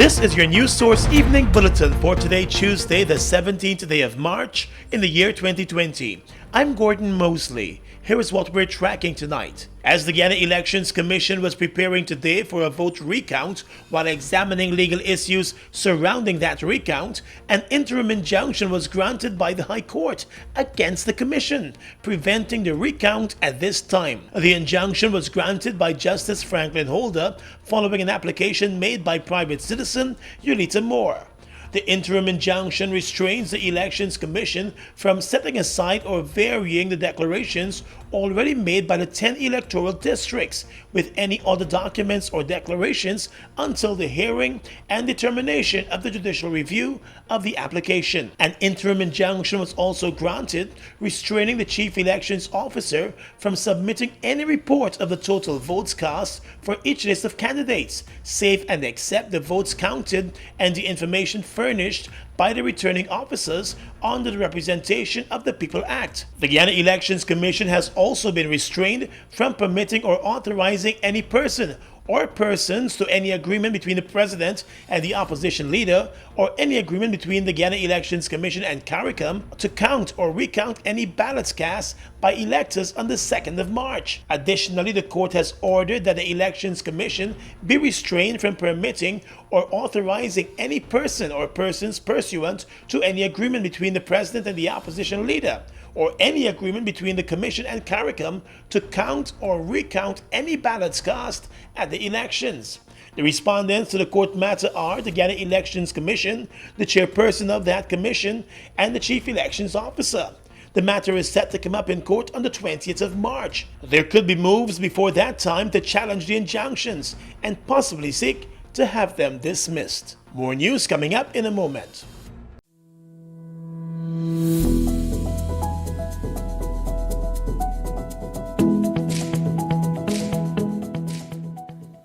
This is your News Source Evening Bulletin for today, Tuesday, the 17th day of March in the year 2020. I'm Gordon Mosley. Here is what we're tracking tonight. As the Guyana Elections Commission was preparing today for a vote recount while examining legal issues surrounding that recount, an interim injunction was granted by the High Court against the Commission, preventing the recount at this time. The injunction was granted by Justice Franklin Holder following an application made by private citizen Yulita Moore. The interim injunction restrains the Elections Commission from setting aside or varying the declarations already made by the 10 electoral districts with any other documents or declarations until the hearing and determination of the judicial review of the application. An interim injunction was also granted restraining the Chief Elections Officer from submitting any report of the total votes cast for each list of candidates, save and except the votes counted and the information furnished by the returning officers under the Representation of the People Act. The Guyana Elections Commission has also been restrained from permitting or authorizing any person or persons to any agreement between the President and the opposition leader or any agreement between the Guyana Elections Commission and CARICOM to count or recount any ballots cast by electors on the 2nd of March. Additionally, the court has ordered that the Elections Commission be restrained from permitting or authorizing any person or persons pursuant to any agreement between the President and the opposition leader or any agreement between the Commission and CARICOM to count or recount any ballots cast at the elections. The respondents to the court matter are the Guyana Elections Commission, the chairperson of that commission, and the Chief Elections Officer. The matter is set to come up in court on the 20th of March. There could be moves before that time to challenge the injunctions and possibly seek to have them dismissed. More news coming up in a moment.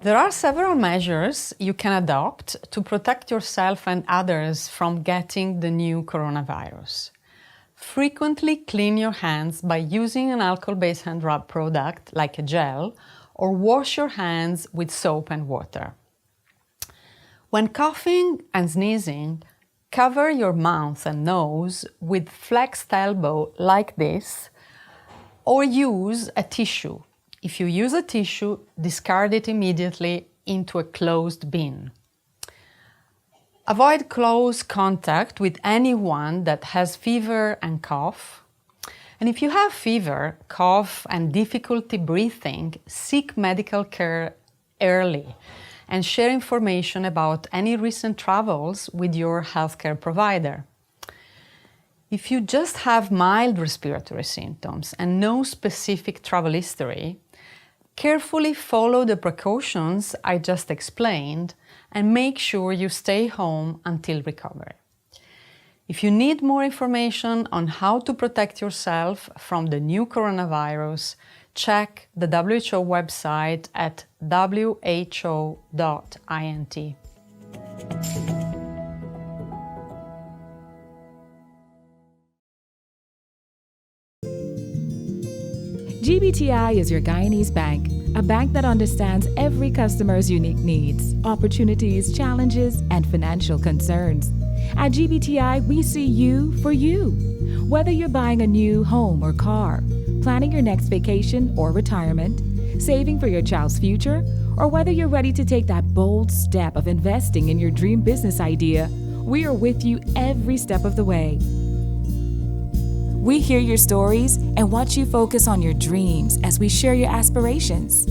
There are several measures you can adopt to protect yourself and others from getting the new coronavirus. Frequently clean your hands by using an alcohol-based hand rub product like a gel, or wash your hands with soap and water. When coughing and sneezing, cover your mouth and nose with flexed elbow like this, or use a tissue. If you use a tissue, discard it immediately into a closed bin. Avoid close contact with anyone that has fever and cough. And if you have fever, cough, and difficulty breathing, seek medical care early and share information about any recent travels with your healthcare provider. If you just have mild respiratory symptoms and no specific travel history, carefully follow the precautions I just explained and make sure you stay home until recovery. If you need more information on how to protect yourself from the new coronavirus, check the WHO website at who.int. GBTI is your Guyanese bank, a bank that understands every customer's unique needs, opportunities, challenges, and financial concerns. At GBTI, we see you for you. Whether you're buying a new home or car, planning your next vacation or retirement, saving for your child's future, or whether you're ready to take that bold step of investing in your dream business idea, we are with you every step of the way. We hear your stories and watch you focus on your dreams as we share your aspirations.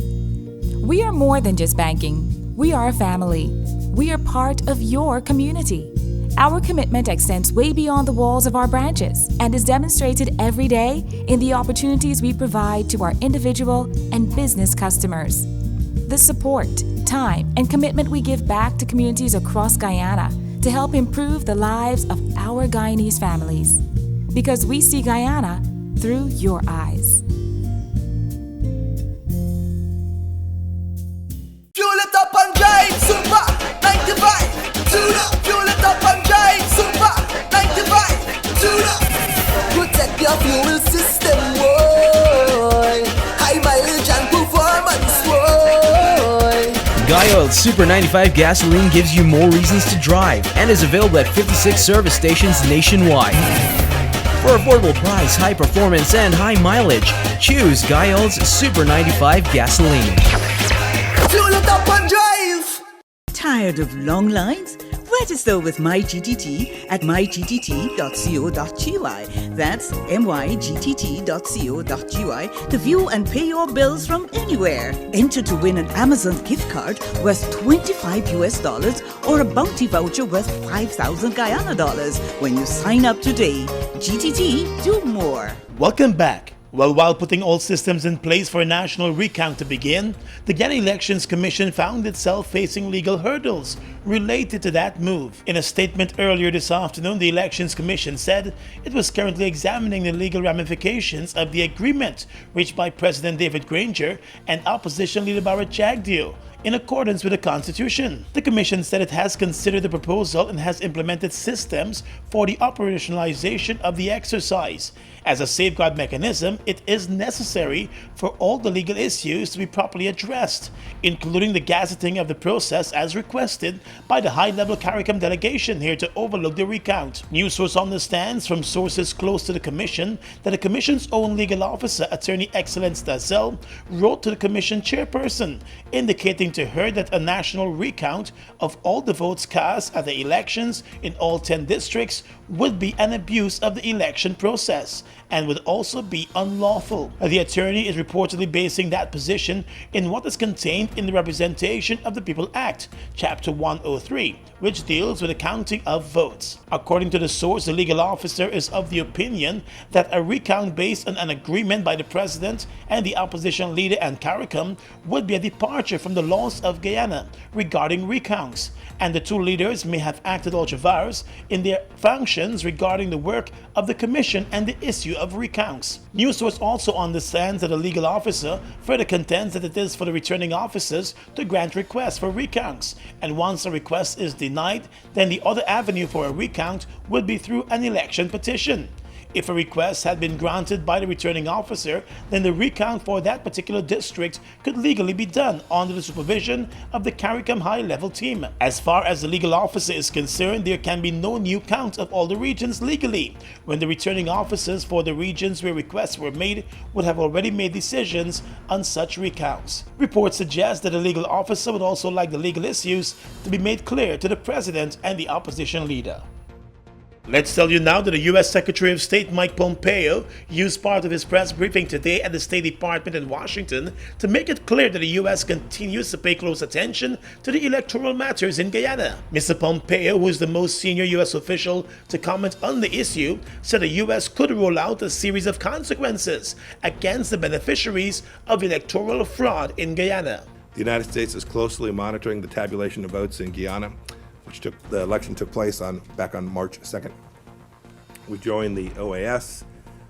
We are more than just banking. We are a family. We are part of your community. Our commitment extends way beyond the walls of our branches and is demonstrated every day in the opportunities we provide to our individual and business customers. The support, time, and commitment we give back to communities across Guyana to help improve the lives of our Guyanese families. Because we see Guyana through your eyes. Fuel it up and drive, super 95. Tune up. Fuel it up and drive, super 95. Tune up. Protect your fuel system, boy. High mileage and performance, boy. Gaia Guyot's Super 95 gasoline gives you more reasons to drive and is available at 56 service stations nationwide. For affordable price, high performance, and high mileage, choose Guyot's Super 95 gasoline. Fuel it up and drive! Tired of long lines? Register with MyGTT at mygtt.co.gy. That's mygtt.co.gy to view and pay your bills from anywhere. Enter to win an Amazon gift card worth $25 or a bounty voucher worth 5,000 Guyana dollars when you sign up today. GTT, do more. Welcome back. Well, while putting all systems in place for a national recount to begin, the Guyana Elections Commission found itself facing legal hurdles related to that move. In a statement earlier this afternoon, the Elections Commission said it was currently examining the legal ramifications of the agreement reached by President David Granger and Opposition Leader Barrett Jagdeo in accordance with the Constitution. The Commission said it has considered the proposal and has implemented systems for the operationalization of the exercise. As a safeguard mechanism, it is necessary for all the legal issues to be properly addressed, including the gazetting of the process as requested by the high-level CARICOM delegation here to overlook the recount. News source understands from sources close to the Commission that the Commission's own legal officer, Attorney Excellence Dazel, wrote to the Commission chairperson, indicating to her that a national recount of all the votes cast at the elections in all 10 districts would be an abuse of the election process and would also be unlawful. The attorney is reportedly basing that position in what is contained in the Representation of the People Act, Chapter 103, which deals with the counting of votes. According to the source, the legal officer is of the opinion that a recount based on an agreement by the President and the opposition leader and CARICOM would be a departure from the laws of Guyana regarding recounts, and the two leaders may have acted ultra vires in their functions regarding the work of the Commission and the issue of recounts. News source also understands that the legal officer further contends that it is for the returning officers to grant requests for recounts, and once a request is denied, then the other avenue for a recount would be through an election petition. If a request had been granted by the returning officer, then the recount for that particular district could legally be done under the supervision of the CARICOM high-level team. As far as the legal officer is concerned, there can be no new count of all the regions legally, when the returning officers for the regions where requests were made would have already made decisions on such recounts. Reports suggest that the legal officer would also like the legal issues to be made clear to the President and the opposition leader. Let's tell you now that the U.S. Secretary of State Mike Pompeo used part of his press briefing today at the State Department in Washington to make it clear that the U.S. continues to pay close attention to the electoral matters in Guyana. Mr. Pompeo, who is the most senior U.S. official to comment on the issue, said the U.S. could roll out a series of consequences against the beneficiaries of electoral fraud in Guyana. The United States is closely monitoring the tabulation of votes in Guyana, the election took place back on March 2nd. We joined the OAS,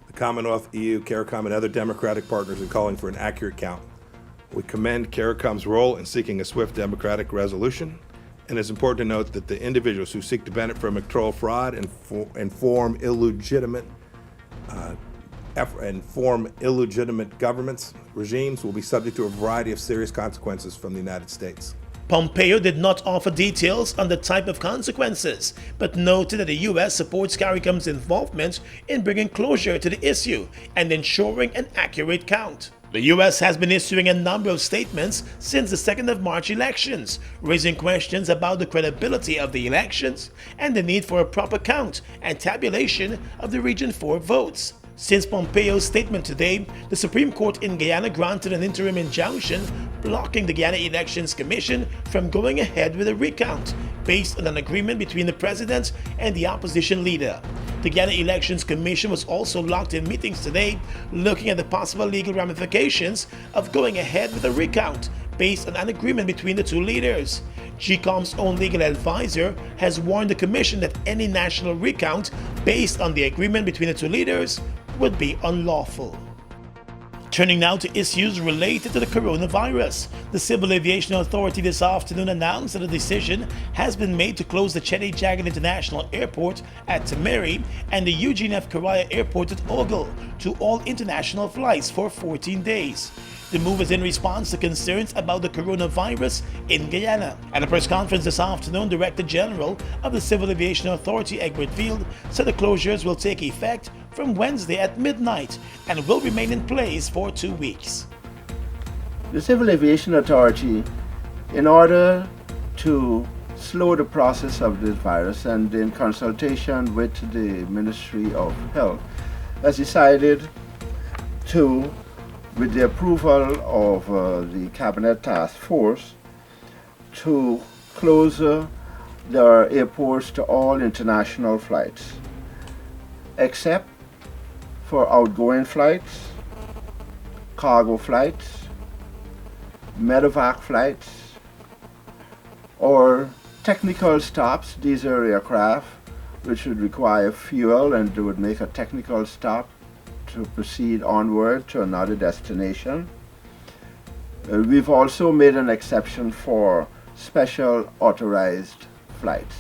the Commonwealth, EU, CARICOM, and other democratic partners in calling for an accurate count. We commend CARICOM's role in seeking a swift democratic resolution, and it's important to note that the individuals who seek to benefit from electoral fraud and form illegitimate governments, regimes will be subject to a variety of serious consequences from the United States. Pompeo did not offer details on the type of consequences, but noted that the U.S. supports CARICOM's involvement in bringing closure to the issue and ensuring an accurate count. The U.S. has been issuing a number of statements since the 2nd of March elections, raising questions about the credibility of the elections and the need for a proper count and tabulation of the Region 4 votes. Since Pompeo's statement today, the Supreme Court in Guyana granted an interim injunction blocking the Guyana Elections Commission from going ahead with a recount based on an agreement between the President and the opposition leader. The Guyana Elections Commission was also locked in meetings today, looking at the possible legal ramifications of going ahead with a recount based on an agreement between the two leaders. GCOM's own legal advisor has warned the Commission that any national recount based on the agreement between the two leaders would be unlawful. Turning now to issues related to the coronavirus. The Civil Aviation Authority this afternoon announced that a decision has been made to close the Cheddi Jagan International Airport at Tamari and the Eugene F. Correa Airport at Ogle to all international flights for 14 days. The move is in response to concerns about the coronavirus in Guyana. At a press conference this afternoon, Director General of the Civil Aviation Authority, Egbert Field, said the closures will take effect from Wednesday at midnight and will remain in place for 2 weeks. The Civil Aviation Authority, in order to slow the process of this virus and in consultation with the Ministry of Health, has decided to, with the approval of the Cabinet Task Force, to close their airports to all international flights, except for outgoing flights, cargo flights, medevac flights, or technical stops. These are aircraft which would require fuel and would make a technical stop to proceed onward to another destination. We've also made an exception for special authorized flights.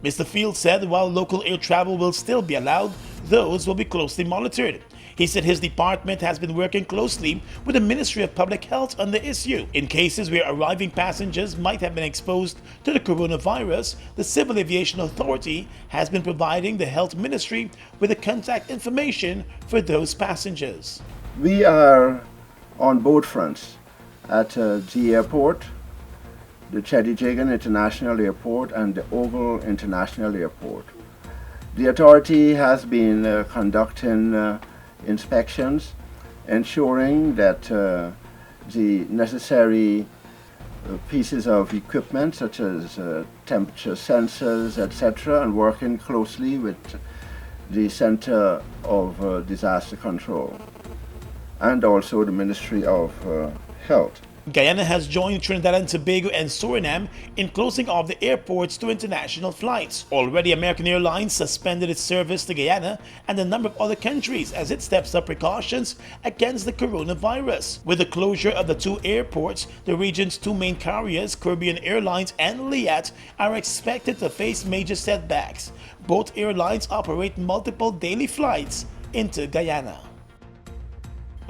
Mr. Field said while local air travel will still be allowed, those will be closely monitored. He said his department has been working closely with the Ministry of Public Health on the issue. In cases where arriving passengers might have been exposed to the coronavirus, the Civil Aviation Authority has been providing the Health Ministry with the contact information for those passengers. We are on both fronts at the airport, the Cheddi Jagan International Airport and the Ogle International Airport. The authority has been conducting inspections, ensuring that the necessary pieces of equipment such as temperature sensors, etc., and working closely with the Center of Disaster Control and also the Ministry of Health. Guyana has joined Trinidad and Tobago and Suriname in closing off the airports to international flights. Already, American Airlines suspended its service to Guyana and a number of other countries as it steps up precautions against the coronavirus. With the closure of the two airports, the region's two main carriers, Caribbean Airlines and Liat, are expected to face major setbacks. Both airlines operate multiple daily flights into Guyana.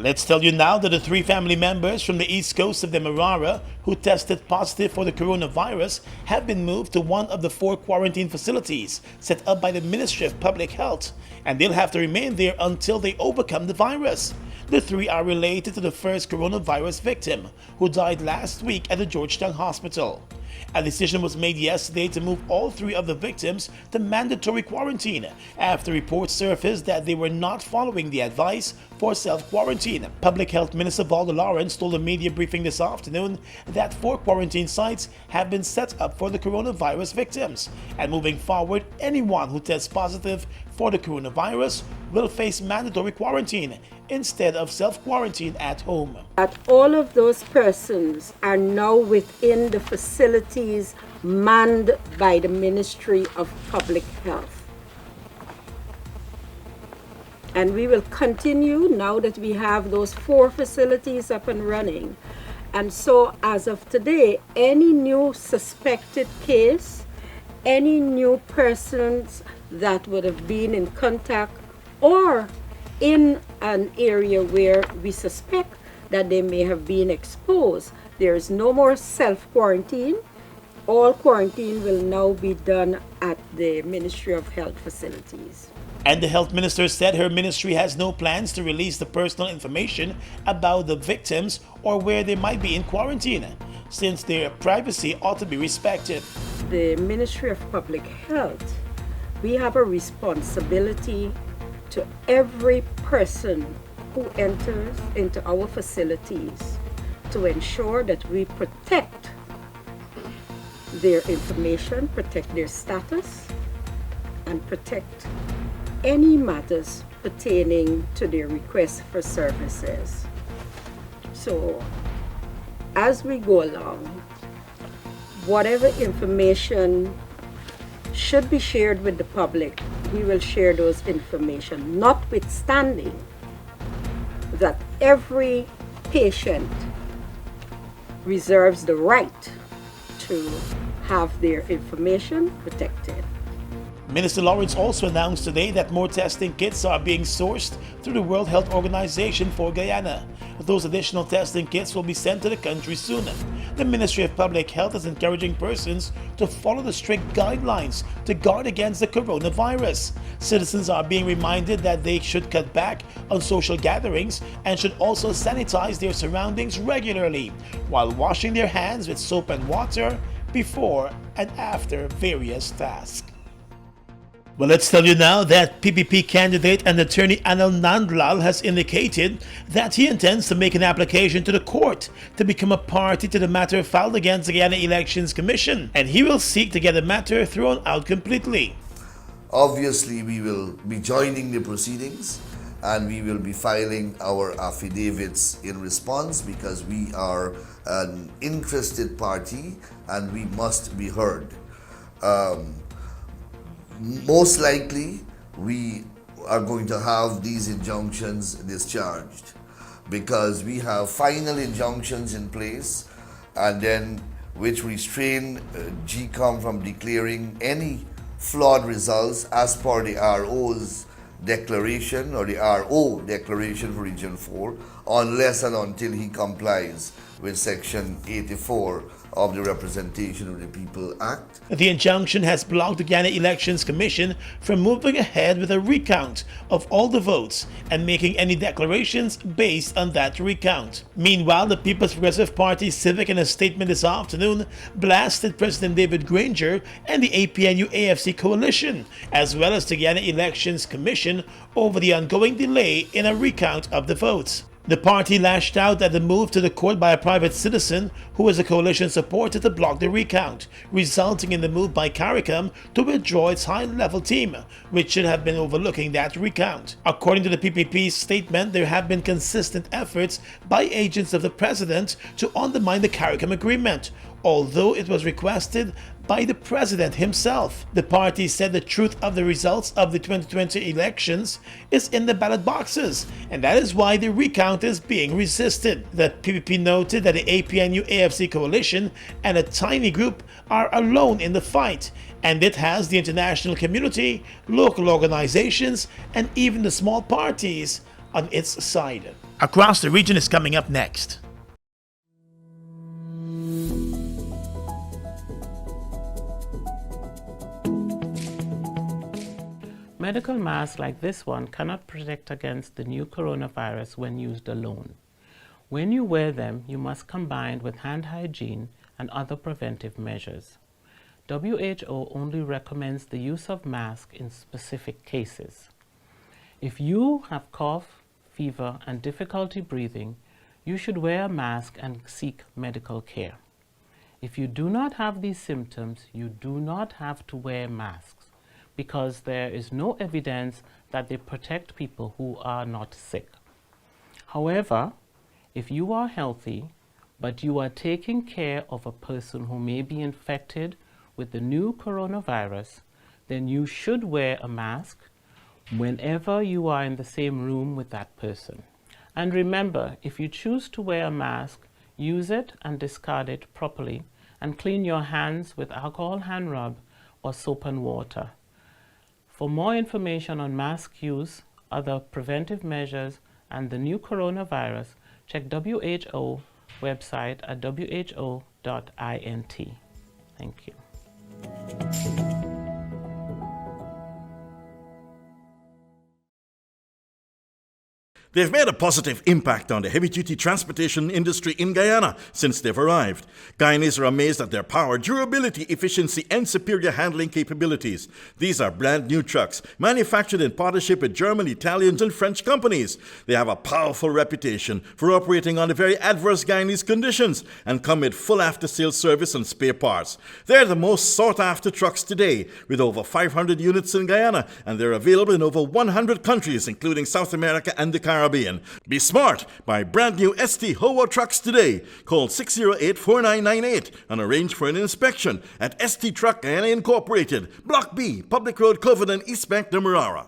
Let's tell you now that the three family members from the east coast of Demerara who tested positive for the coronavirus have been moved to one of the 4 quarantine facilities set up by the Ministry of Public Health, and they'll have to remain there until they overcome the virus. The 3 are related to the first coronavirus victim, who died last week at the Georgetown Hospital. A decision was made yesterday to move all 3 of the victims to mandatory quarantine after reports surfaced that they were not following the advice for self-quarantine. Public Health Minister Valda Lawrence told a media briefing this afternoon that 4 quarantine sites have been set up for the coronavirus victims, and moving forward, anyone who tests positive for the coronavirus will face mandatory quarantine instead of self-quarantine at home. That all of those persons are now within the facilities manned by the Ministry of Public Health. And we will continue now that we have those 4 facilities up and running. And so as of today, any new suspected case, any new persons that would have been in contact or in an area where we suspect that they may have been exposed, there is no more self-quarantine. All quarantine will now be done at the Ministry of Health facilities. And the health minister said her ministry has no plans to release the personal information about the victims or where they might be in quarantine, since their privacy ought to be respected. The Ministry of Public Health, we have a responsibility to every person who enters into our facilities to ensure that we protect their information, protect their status, and protect any matters pertaining to their request for services. So, as we go along, whatever information should be shared with the public, we will share those information, notwithstanding that every patient reserves the right to have their information protected. Minister Lawrence also announced today that more testing kits are being sourced through the World Health Organization for Guyana. Those additional testing kits will be sent to the country soon. The Ministry of Public Health is encouraging persons to follow the strict guidelines to guard against the coronavirus. Citizens are being reminded that they should cut back on social gatherings and should also sanitize their surroundings regularly while washing their hands with soap and water before and after various tasks. Well, let's tell you now that PPP candidate and attorney Anil Nandlal has indicated that he intends to make an application to the court to become a party to the matter filed against the Guyana Elections Commission, and he will seek to get the matter thrown out completely. Obviously, we will be joining the proceedings and we will be filing our affidavits in response because we are an interested party and we must be heard. Most likely, we are going to have these injunctions discharged because we have final injunctions in place and then which restrain GCOM from declaring any flawed results as per the RO's declaration or the RO declaration for Region 4 unless and until he complies with Section 84 of the Representation of the People Act. The injunction has blocked the Guyana Elections Commission from moving ahead with a recount of all the votes and making any declarations based on that recount. Meanwhile, the People's Progressive Party Civic in a statement this afternoon blasted President David Granger and the APNU-AFC coalition, as well as the Guyana Elections Commission, over the ongoing delay in a recount of the votes. The party lashed out at the move to the court by a private citizen who was a coalition supporter to block the recount, resulting in the move by CARICOM to withdraw its high-level team, which should have been overlooking that recount. According to the PPP's statement, there have been consistent efforts by agents of the president to undermine the CARICOM agreement, although it was requested by the president himself. The party said the truth of the results of the 2020 elections is in the ballot boxes, and that is why the recount is being resisted. The PPP noted that the APNU-AFC coalition and a tiny group are alone in the fight, and it has the international community, local organizations, and even the small parties on its side. Across the Region is coming up next. Medical masks like this one cannot protect against the new coronavirus when used alone. When you wear them, you must combine with hand hygiene and other preventive measures. WHO only recommends the use of masks in specific cases. If you have cough, fever, and difficulty breathing, you should wear a mask and seek medical care. If you do not have these symptoms, you do not have to wear masks, because there is no evidence that they protect people who are not sick. However, if you are healthy, but you are taking care of a person who may be infected with the new coronavirus, then you should wear a mask whenever you are in the same room with that person. And remember, if you choose to wear a mask, use it and discard it properly, and clean your hands with alcohol hand rub or soap and water. For more information on mask use, other preventive measures, and the new coronavirus, check WHO website at who.int. Thank you. They've made a positive impact on the heavy-duty transportation industry in Guyana since they've arrived. Guyanese are amazed at their power, durability, efficiency, and superior handling capabilities. These are brand new trucks, manufactured in partnership with German, Italian, and French companies. They have a powerful reputation for operating under very adverse Guyanese conditions and come with full after-sales service and spare parts. They're the most sought-after trucks today, with over 500 units in Guyana, and they're available in over 100 countries, including South America and the Caribbean. Be smart. Buy brand new ST Howo trucks today. Call 608-4998 and arrange for an inspection at ST Truck Guyana Incorporated, Block B, Public Road, Covenant, East Bank, Demerara.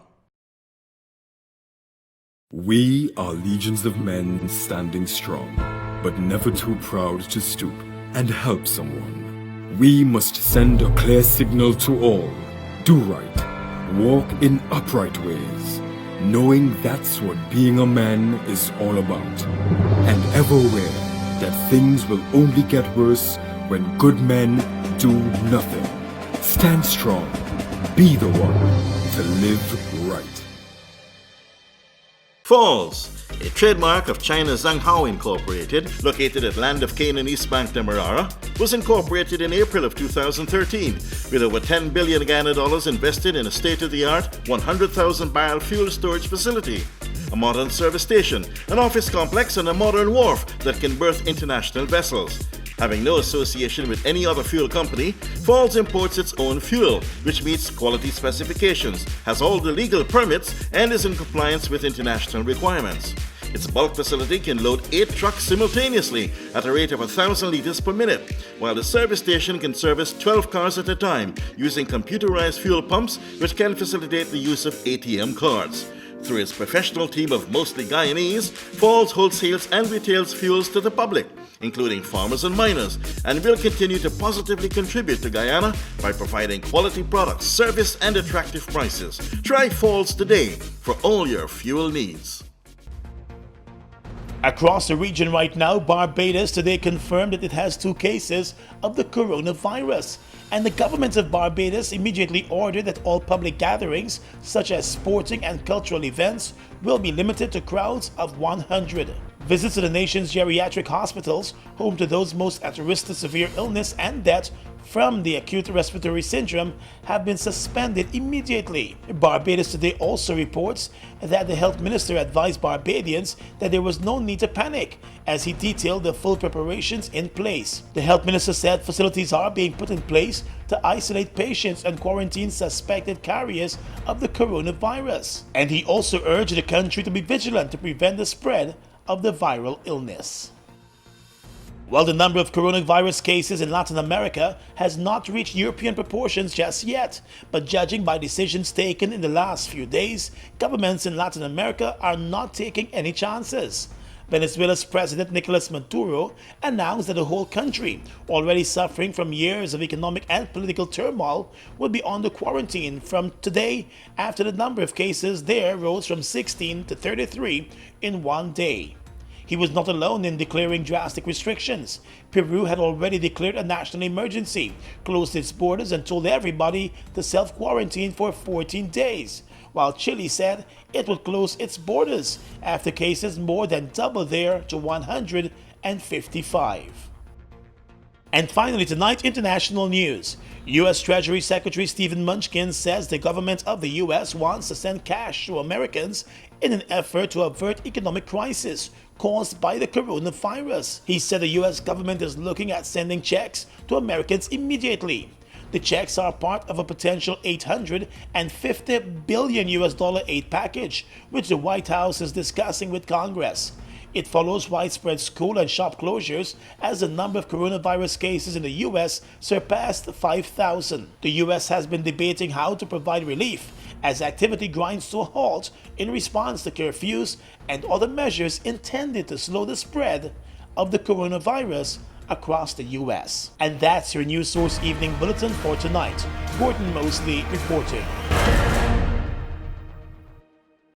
We are legions of men standing strong, but never too proud to stoop and help someone. We must send a clear signal to all. Do right. Walk in upright ways, knowing that's what being a man is all about. And ever aware that things will only get worse when good men do nothing. Stand strong. Be the one to live right. Falls, a trademark of China's Zhanghao Incorporated, located at Land of Cane in East Bank, Demerara, was incorporated in April of 2013, with over $10 billion Guyana dollars invested in a state-of-the-art 100,000 barrel fuel storage facility, a modern service station, an office complex, and a modern wharf that can berth international vessels. Having no association with any other fuel company, Falls imports its own fuel, which meets quality specifications, has all the legal permits, and is in compliance with international requirements. Its bulk facility can load 8 trucks simultaneously at a rate of 1,000 liters per minute, while the service station can service 12 cars at a time using computerized fuel pumps, which can facilitate the use of ATM cards. Through its professional team of mostly Guyanese, Falls wholesales and retails fuels to the public, including farmers and miners, and will continue to positively contribute to Guyana by providing quality products, service, and attractive prices. Try Falls today for all your fuel needs. Across the region right now, Barbados today confirmed that it has 2 cases of the coronavirus. And the government of Barbados immediately ordered that all public gatherings, such as sporting and cultural events, will be limited to crowds of 100. Visits to the nation's geriatric hospitals, home to those most at risk to severe illness and death from the acute respiratory syndrome, have been suspended immediately. Barbados today also reports that the health minister advised Barbadians that there was no need to panic, as he detailed the full preparations in place. The health minister said facilities are being put in place to isolate patients and quarantine suspected carriers of the coronavirus. And he also urged the country to be vigilant to prevent the spread of the viral illness. While the number of coronavirus cases in Latin America has not reached European proportions just yet, but judging by decisions taken in the last few days, governments in Latin America are not taking any chances. Venezuela's President Nicolas Maduro announced that the whole country, already suffering from years of economic and political turmoil, would be under quarantine from today after the number of cases there rose from 16 to 33 in one day. He was not alone in declaring drastic restrictions. Peru had already declared a national emergency, closed its borders, and told everybody to self-quarantine for 14 days, while Chile said it would close its borders after cases more than doubled there to 155. And finally tonight, international news. U.S. Treasury Secretary Stephen Mnuchin says the government of the U.S. wants to send cash to Americans in an effort to avert economic crisis caused by the coronavirus. He said the U.S. government is looking at sending checks to Americans immediately. The checks are part of a potential $850 billion aid package, which the White House is discussing with Congress. It follows widespread school and shop closures as the number of coronavirus cases in the U.S. surpassed 5,000. The U.S. has been debating how to provide relief as activity grinds to a halt in response to curfews and other measures intended to slow the spread of the coronavirus across the U.S. And that's your News Source Evening Bulletin for tonight. Gordon Mosley reporting.